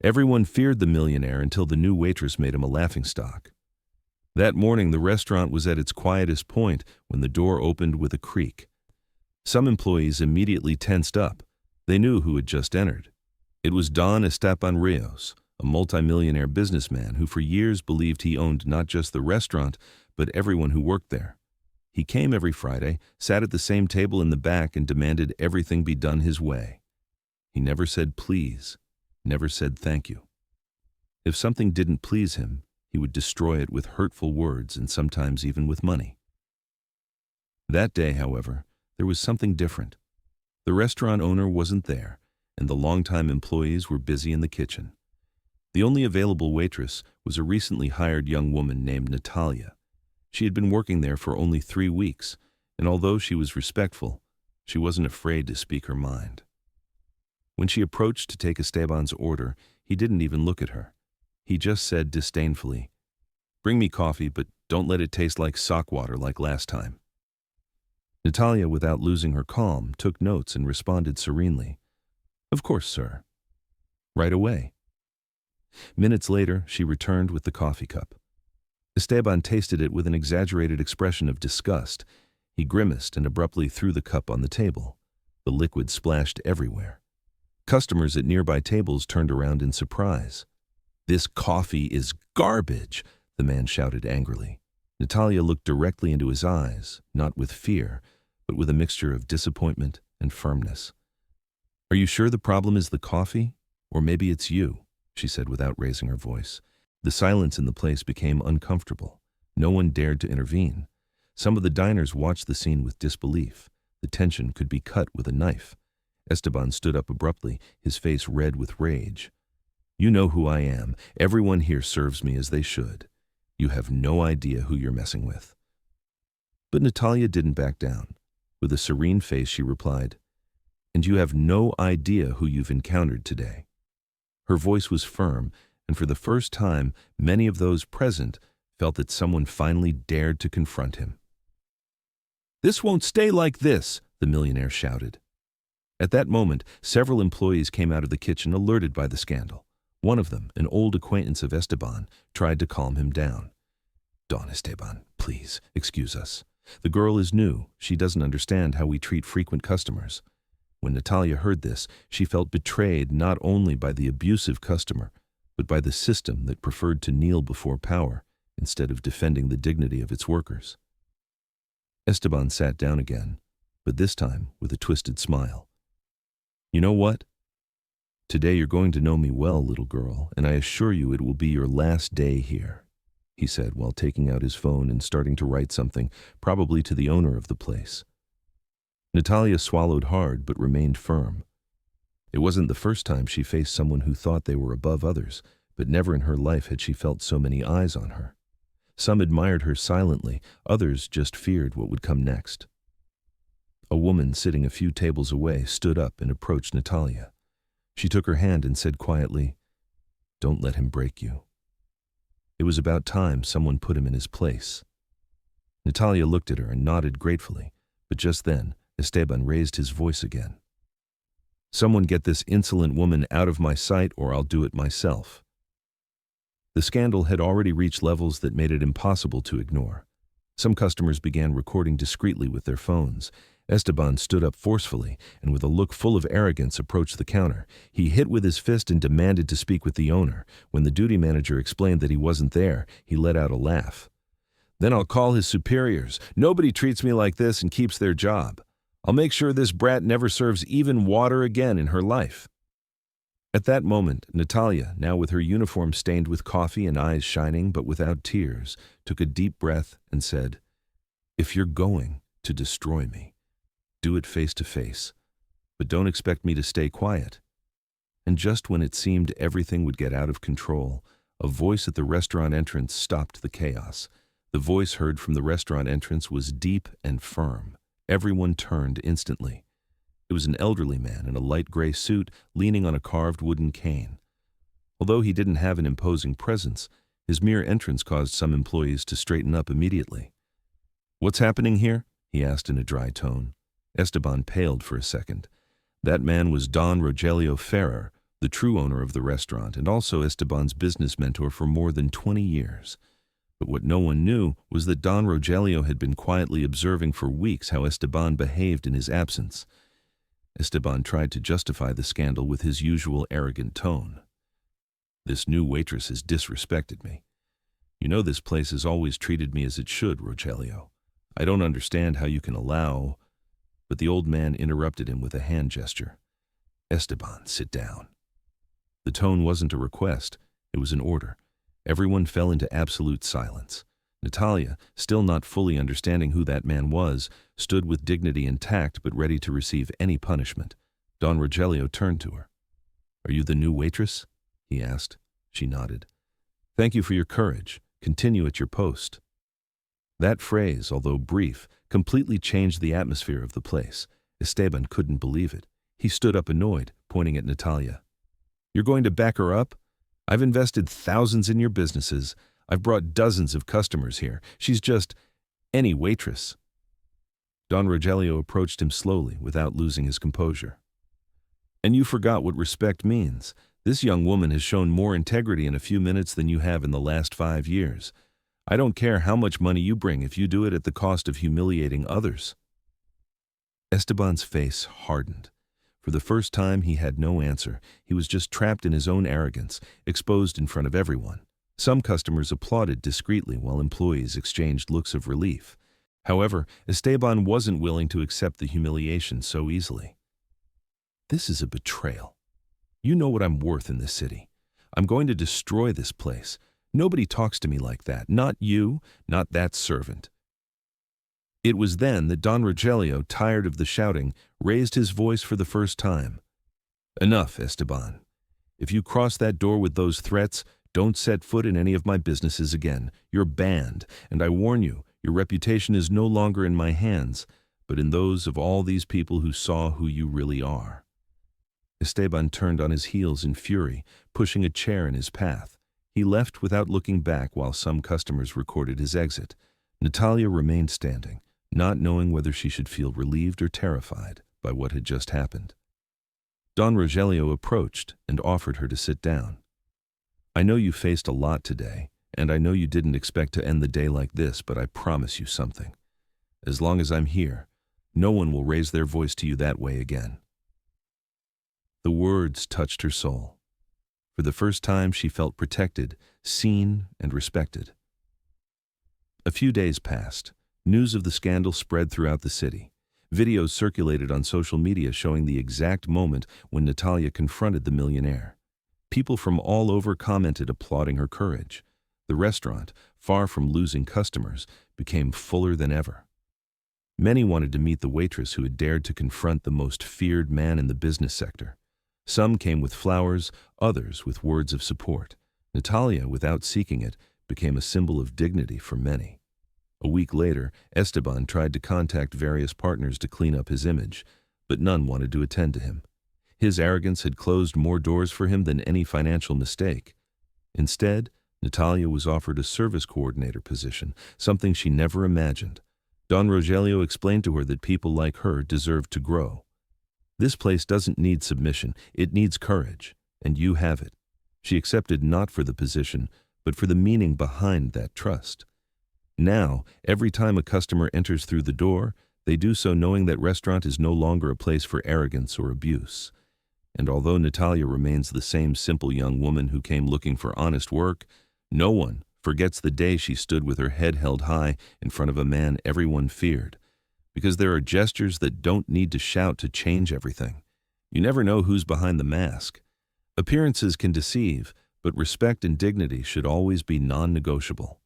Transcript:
Everyone feared the millionaire until the new waitress made him a laughingstock. That morning, the restaurant was at its quietest point when the door opened with a creak. Some employees immediately tensed up. They knew who had just entered. It was Don Esteban Rios, a multimillionaire businessman who for years believed he owned not just the restaurant, but everyone who worked there. He came every Friday, sat at the same table in the back, and demanded everything be done his way. He never said please, never said thank you. If something didn't please him, he would destroy it with hurtful words and sometimes even with money. That day, however, there was something different. The restaurant owner wasn't there, and the longtime employees were busy in the kitchen. The only available waitress was a recently hired young woman named Natalia. She had been working there for only 3 weeks, and although she was respectful, she wasn't afraid to speak her mind. When she approached to take Esteban's order, he didn't even look at her. He just said disdainfully, "Bring me coffee, but don't let it taste like sock water like last time." Natalia, without losing her calm, took notes and responded serenely, "Of course, sir." Right away. Minutes later, she returned with the coffee cup. Esteban tasted it with an exaggerated expression of disgust. He grimaced and abruptly threw the cup on the table. The liquid splashed everywhere. Customers at nearby tables turned around in surprise. "This coffee is garbage," the man shouted angrily. Natalia looked directly into his eyes, not with fear, but with a mixture of disappointment and firmness. "Are you sure the problem is the coffee? Or maybe it's you?" she said without raising her voice. The silence in the place became uncomfortable. No one dared to intervene. Some of the diners watched the scene with disbelief. The tension could be cut with a knife. Esteban stood up abruptly, his face red with rage. "You know who I am. Everyone here serves me as they should. You have no idea who you're messing with." But Natalia didn't back down. With a serene face, she replied, "And you have no idea who you've encountered today." Her voice was firm, and for the first time, many of those present felt that someone finally dared to confront him. "This won't stay like this," the millionaire shouted. At that moment, several employees came out of the kitchen alerted by the scandal. One of them, an old acquaintance of Esteban, tried to calm him down. "Don Esteban, please, excuse us. The girl is new. She doesn't understand how we treat frequent customers." When Natalia heard this, she felt betrayed not only by the abusive customer, but by the system that preferred to kneel before power instead of defending the dignity of its workers. Esteban sat down again, but this time with a twisted smile. "You know what? Today you're going to know me well, little girl, and I assure you it will be your last day here," he said while taking out his phone and starting to write something, probably to the owner of the place. Natalia swallowed hard but remained firm. It wasn't the first time she faced someone who thought they were above others, but never in her life had she felt so many eyes on her. Some admired her silently, others just feared what would come next. A woman sitting a few tables away stood up and approached Natalia. She took her hand and said quietly, "Don't let him break you." It was about time someone put him in his place. Natalia looked at her and nodded gratefully, but just then, Esteban raised his voice again. "Someone get this insolent woman out of my sight or I'll do it myself." The scandal had already reached levels that made it impossible to ignore. Some customers began recording discreetly with their phones. Esteban stood up forcefully and with a look full of arrogance approached the counter. He hit with his fist and demanded to speak with the owner. When the duty manager explained that he wasn't there, he let out a laugh. "Then I'll call his superiors. Nobody treats me like this and keeps their job. I'll make sure this brat never serves even water again in her life." At that moment, Natalia, now with her uniform stained with coffee and eyes shining but without tears, took a deep breath and said, "If you're going to destroy me, do it face to face, but don't expect me to stay quiet." And just when it seemed everything would get out of control, a voice at the restaurant entrance stopped the chaos. The voice heard from the restaurant entrance was deep and firm. Everyone turned instantly. It was an elderly man in a light gray suit leaning on a carved wooden cane. Although he didn't have an imposing presence, his mere entrance caused some employees to straighten up immediately. "What's happening here?" he asked in a dry tone. Esteban paled for a second. That man was Don Rogelio Ferrer, the true owner of the restaurant and also Esteban's business mentor for more than 20 years. But what no one knew was that Don Rogelio had been quietly observing for weeks how Esteban behaved in his absence. Esteban tried to justify the scandal with his usual arrogant tone. "This new waitress has disrespected me. You know this place has always treated me as it should, Rogelio. I don't understand how you can allow—" But the old man interrupted him with a hand gesture. "Esteban, sit down." The tone wasn't a request, it was an order. Everyone fell into absolute silence. Natalia, still not fully understanding who that man was, stood with dignity intact but ready to receive any punishment. Don Rogelio turned to her. "Are you the new waitress?" he asked. She nodded. "Thank you for your courage. Continue at your post." That phrase, although brief, completely changed the atmosphere of the place. Esteban couldn't believe it. He stood up annoyed, pointing at Natalia. "You're going to back her up? I've invested thousands in your businesses. I've brought dozens of customers here. She's just any waitress." Don Rogelio approached him slowly, without losing his composure. "And you forgot what respect means. This young woman has shown more integrity in a few minutes than you have in the last 5 years. I don't care how much money you bring if you do it at the cost of humiliating others." Esteban's face hardened. For the first time, he had no answer. He was just trapped in his own arrogance, exposed in front of everyone. Some customers applauded discreetly while employees exchanged looks of relief. However, Esteban wasn't willing to accept the humiliation so easily. "This is a betrayal. You know what I'm worth in this city. I'm going to destroy this place. Nobody talks to me like that. Not you, not that servant." It was then that Don Rogelio, tired of the shouting, raised his voice for the first time. "Enough, Esteban. If you cross that door with those threats, don't set foot in any of my businesses again. You're banned, and I warn you, your reputation is no longer in my hands, but in those of all these people who saw who you really are." Esteban turned on his heels in fury, pushing a chair in his path. He left without looking back while some customers recorded his exit. Natalia remained standing, not knowing whether she should feel relieved or terrified by what had just happened. Don Rogelio approached and offered her to sit down. "I know you faced a lot today, and I know you didn't expect to end the day like this, but I promise you something. As long as I'm here, no one will raise their voice to you that way again." The words touched her soul. For the first time, she felt protected, seen, and respected. A few days passed. News of the scandal spread throughout the city. Videos circulated on social media showing the exact moment when Natalia confronted the millionaire. People from all over commented applauding her courage. The restaurant, far from losing customers, became fuller than ever. Many wanted to meet the waitress who had dared to confront the most feared man in the business sector. Some came with flowers, others with words of support. Natalia, without seeking it, became a symbol of dignity for many. A week later, Esteban tried to contact various partners to clean up his image, but none wanted to attend to him. His arrogance had closed more doors for him than any financial mistake. Instead, Natalia was offered a service coordinator position, something she never imagined. Don Rogelio explained to her that people like her deserved to grow. "This place doesn't need submission, it needs courage, and you have it." She accepted not for the position, but for the meaning behind that trust. Now, every time a customer enters through the door, they do so knowing that restaurant is no longer a place for arrogance or abuse. And although Natalia remains the same simple young woman who came looking for honest work, no one forgets the day she stood with her head held high in front of a man everyone feared. Because there are gestures that don't need to shout to change everything. You never know who's behind the mask. Appearances can deceive, but respect and dignity should always be non-negotiable.